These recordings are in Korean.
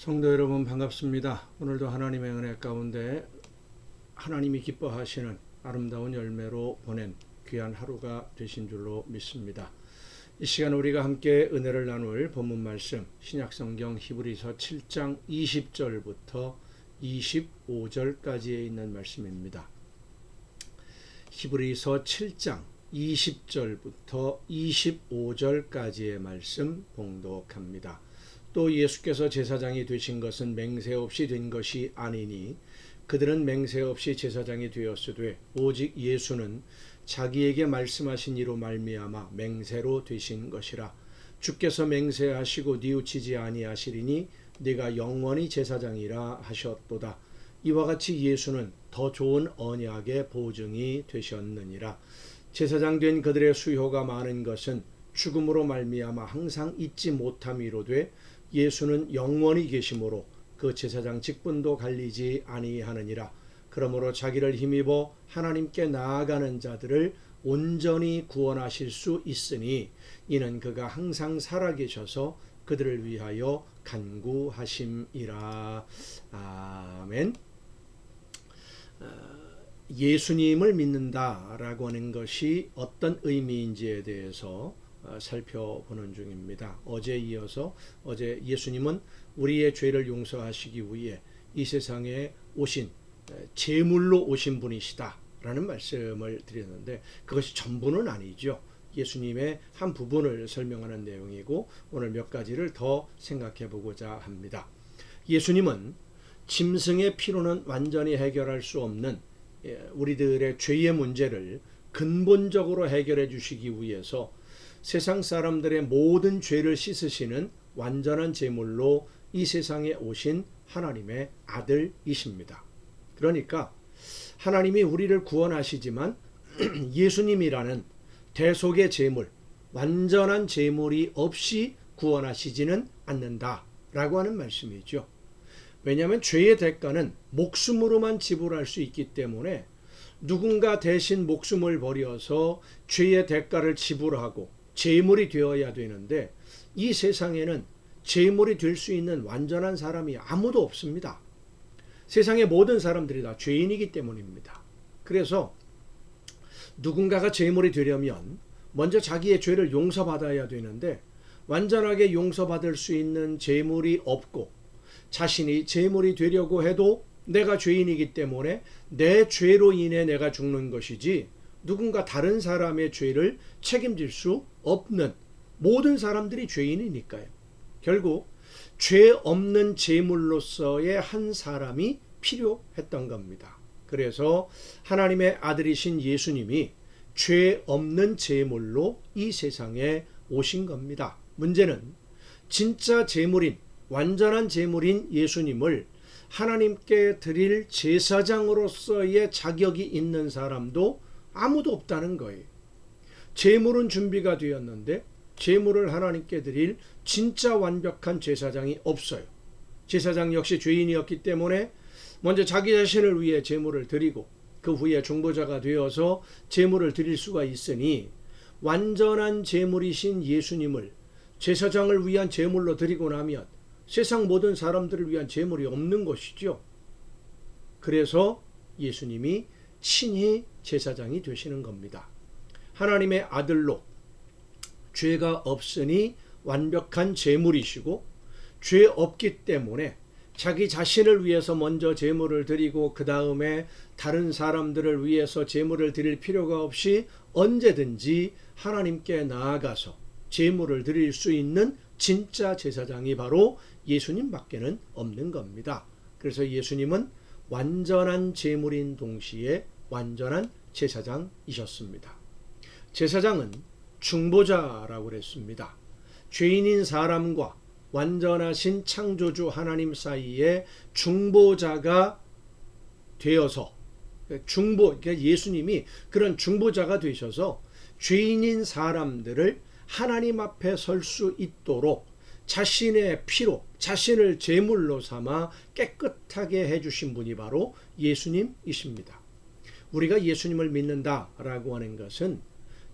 성도 여러분 반갑습니다. 오늘도 하나님의 은혜 가운데 하나님이 기뻐하시는 아름다운 열매로 보낸 귀한 하루가 되신 줄로 믿습니다. 이 시간 우리가 함께 은혜를 나눌 본문 말씀 신약성경 히브리서 7장 20절부터 25절까지에 있는 말씀입니다. 히브리서 7장 20절부터 25절까지의 말씀 봉독합니다. 또 예수께서 제사장이 되신 것은 맹세 없이 된 것이 아니니 그들은 맹세 없이 제사장이 되었으되 오직 예수는 자기에게 말씀하신 이로 말미암아 맹세로 되신 것이라. 주께서 맹세하시고 뉘우치지 아니하시리니 네가 영원히 제사장이라 하셨도다. 이와 같이 예수는 더 좋은 언약의 보증이 되셨느니라. 제사장 된 그들의 수효가 많은 것은 죽음으로 말미암아 항상 잊지 못함이로되 예수는 영원히 계심으로 그 제사장 직분도 갈리지 아니하느니라. 그러므로 자기를 힘입어 하나님께 나아가는 자들을 온전히 구원하실 수 있으니 이는 그가 항상 살아계셔서 그들을 위하여 간구하심이라. 아멘. 예수님을 믿는다라고 하는 것이 어떤 의미인지에 대해서 살펴보는 중입니다. 어제 이어서 예수님은 우리의 죄를 용서하시기 위해 이 세상에 오신 제물로 오신 분이시다 라는 말씀을 드렸는데 그것이 전부는 아니죠. 예수님의 한 부분을 설명하는 내용이고 오늘 몇 가지를 더 생각해 보고자 합니다. 예수님은 짐승의 피로는 완전히 해결할 수 없는 우리들의 죄의 문제를 근본적으로 해결해 주시기 위해서 세상 사람들의 모든 죄를 씻으시는 완전한 제물로 이 세상에 오신 하나님의 아들이십니다. 그러니까 하나님이 우리를 구원하시지만 예수님이라는 대속의 제물, 완전한 제물이 없이 구원하시지는 않는다라고 하는 말씀이죠. 왜냐하면 죄의 대가는 목숨으로만 지불할 수 있기 때문에 누군가 대신 목숨을 버려서 죄의 대가를 지불하고 제물이 되어야 되는데 이 세상에는 제물이 될 수 있는 완전한 사람이 아무도 없습니다. 세상의 모든 사람들이 다 죄인이기 때문입니다. 그래서 누군가가 제물이 되려면 먼저 자기의 죄를 용서받아야 되는데 완전하게 용서받을 수 있는 제물이 없고 자신이 제물이 되려고 해도 내가 죄인이기 때문에 내 죄로 인해 내가 죽는 것이지 누군가 다른 사람의 죄를 책임질 수 없는 모든 사람들이 죄인이니까요. 결국 죄 없는 제물로서의 한 사람이 필요했던 겁니다. 그래서 하나님의 아들이신 예수님이 죄 없는 제물로 이 세상에 오신 겁니다. 문제는 진짜 제물인 완전한 제물인 예수님을 하나님께 드릴 제사장으로서의 자격이 있는 사람도 아무도 없다는 거예요. 제물은 준비가 되었는데 제물을 하나님께 드릴 진짜 완벽한 제사장이 없어요. 제사장 역시 죄인이었기 때문에 먼저 자기 자신을 위해 제물을 드리고 그 후에 중보자가 되어서 제물을 드릴 수가 있으니 완전한 제물이신 예수님을 제사장을 위한 제물로 드리고 나면 세상 모든 사람들을 위한 제물이 없는 것이죠. 그래서 예수님이 친히 제사장이 되시는 겁니다. 하나님의 아들로 죄가 없으니 완벽한 제물이시고 죄 없기 때문에 자기 자신을 위해서 먼저 제물을 드리고 그 다음에 다른 사람들을 위해서 제물을 드릴 필요가 없이 언제든지 하나님께 나아가서 제물을 드릴 수 있는 진짜 제사장이 바로 예수님밖에는 없는 겁니다. 그래서 예수님은 완전한 제물인 동시에 완전한 제사장이셨습니다. 제사장은 중보자라고 그랬습니다. 죄인인 사람과 완전하신 창조주 하나님 사이에 중보자가 되어서 그러니까 예수님이 그런 중보자가 되셔서 죄인인 사람들을 하나님 앞에 설 수 있도록 자신의 피로 자신을 제물로 삼아 깨끗하게 해주신 분이 바로 예수님이십니다. 우리가 예수님을 믿는다라고 하는 것은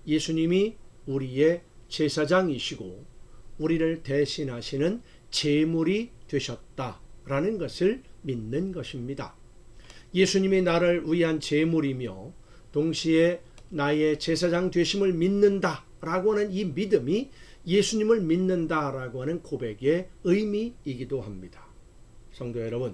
예수님이 우리의 제사장이시고 우리를 대신하시는 제물이 되셨다 라는 것을 믿는 것입니다. 예수님이 나를 위한 제물이며 동시에 나의 제사장 되심을 믿는다라고 하는 이 믿음이 예수님을 믿는다라고 하는 고백의 의미이기도 합니다. 성도 여러분,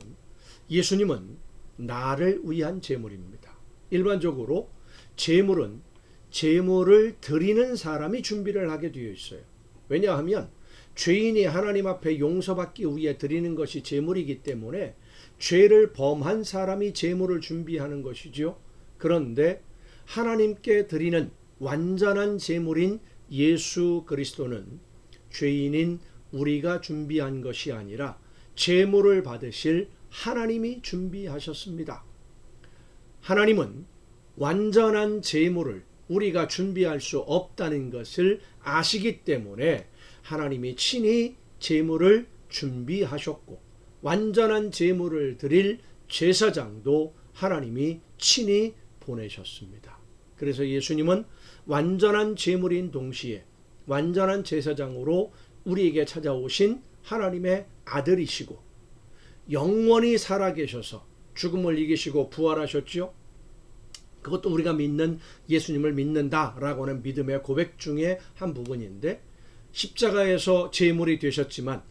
예수님은 나를 위한 제물입니다. 일반적으로 제물은 제물을 드리는 사람이 준비를 하게 되어 있어요. 왜냐하면 죄인이 하나님 앞에 용서받기 위해 드리는 것이 제물이기 때문에 죄를 범한 사람이 제물을 준비하는 것이죠. 그런데 하나님께 드리는 완전한 제물인 예수 그리스도는 죄인인 우리가 준비한 것이 아니라 제물을 받으실 하나님이 준비하셨습니다. 하나님은 완전한 제물을 우리가 준비할 수 없다는 것을 아시기 때문에 하나님이 친히 제물을 준비하셨고 완전한 제물을 드릴 제사장도 하나님이 친히 보내셨습니다. 그래서 예수님은 완전한 제물인 동시에 완전한 제사장으로 우리에게 찾아오신 하나님의 아들이시고 영원히 살아계셔서 죽음을 이기시고 부활하셨죠. 그것도 우리가 믿는 예수님을 믿는다라고 하는 믿음의 고백 중에 한 부분인데 십자가에서 제물이 되셨지만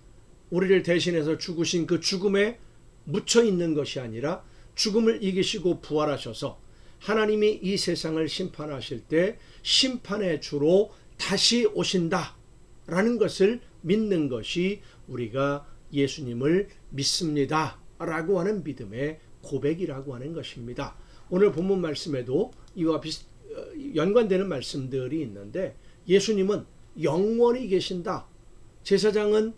우리를 대신해서 죽으신 그 죽음에 묻혀 있는 것이 아니라 죽음을 이기시고 부활하셔서 하나님이 이 세상을 심판하실 때 심판의 주로 다시 오신다라는 것을 믿는 것이 우리가 예수님을 믿습니다라고 하는 믿음의 고백이라고 하는 것입니다. 오늘 본문 말씀에도 이와 연관되는 말씀들이 있는데 예수님은 영원히 계신다. 제사장은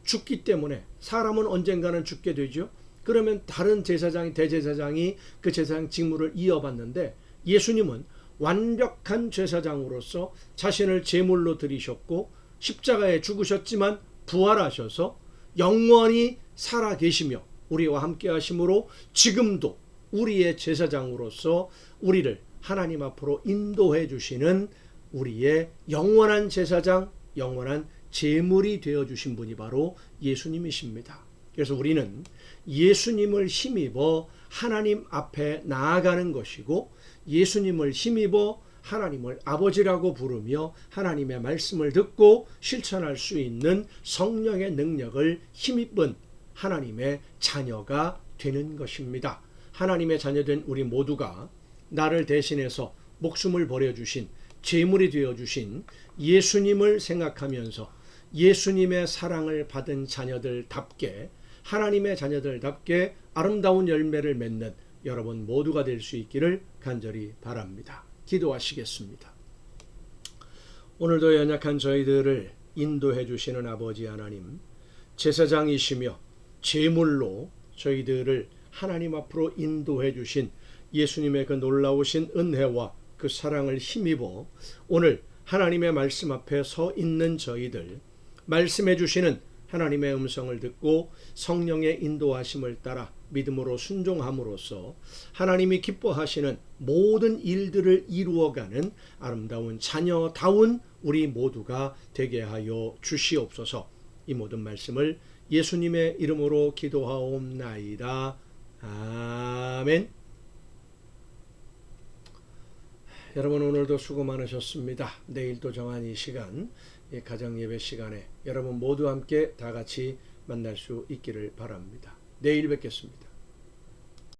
죽기 때문에 사람은 언젠가는 죽게 되죠. 그러면 다른 제사장이 대제사장이 그 제사장 직무를 이어받는데 예수님은 완벽한 제사장으로서 자신을 제물로 드리셨고 십자가에 죽으셨지만 부활하셔서 영원히 살아계시며 우리와 함께 하심으로 지금도 우리의 제사장으로서 우리를 하나님 앞으로 인도해 주시는 우리의 영원한 제사장, 영원한 제물이 되어 주신 분이 바로 예수님이십니다. 그래서 우리는 예수님을 힘입어 하나님 앞에 나아가는 것이고 예수님을 힘입어 하나님을 아버지라고 부르며 하나님의 말씀을 듣고 실천할 수 있는 성령의 능력을 힘입은 하나님의 자녀가 되는 것입니다. 하나님의 자녀된 우리 모두가 나를 대신해서 목숨을 버려주신 제물이 되어주신 예수님을 생각하면서 예수님의 사랑을 받은 자녀들답게 하나님의 자녀들답게 아름다운 열매를 맺는 여러분 모두가 될 수 있기를 간절히 바랍니다. 기도하시겠습니다. 오늘도 연약한 저희들을 인도해 주시는 아버지 하나님, 제사장이시며 제물로 저희들을 하나님 앞으로 인도해 주신 예수님의 그 놀라우신 은혜와 그 사랑을 힘입어 오늘 하나님의 말씀 앞에 서 있는 저희들, 말씀해 주시는 하나님의 음성을 듣고 성령의 인도하심을 따라 믿음으로 순종함으로써 하나님이 기뻐하시는 모든 일들을 이루어가는 아름다운 자녀다운 우리 모두가 되게 하여 주시옵소서. 이 모든 말씀을 예수님의 이름으로 기도하옵나이다. 아멘. 여러분 오늘도 수고 많으셨습니다. 내일도 정한 이 시간 가정예배 시간에 여러분 모두 함께 다 같이 만날 수 있기를 바랍니다. 내일 뵙겠습니다.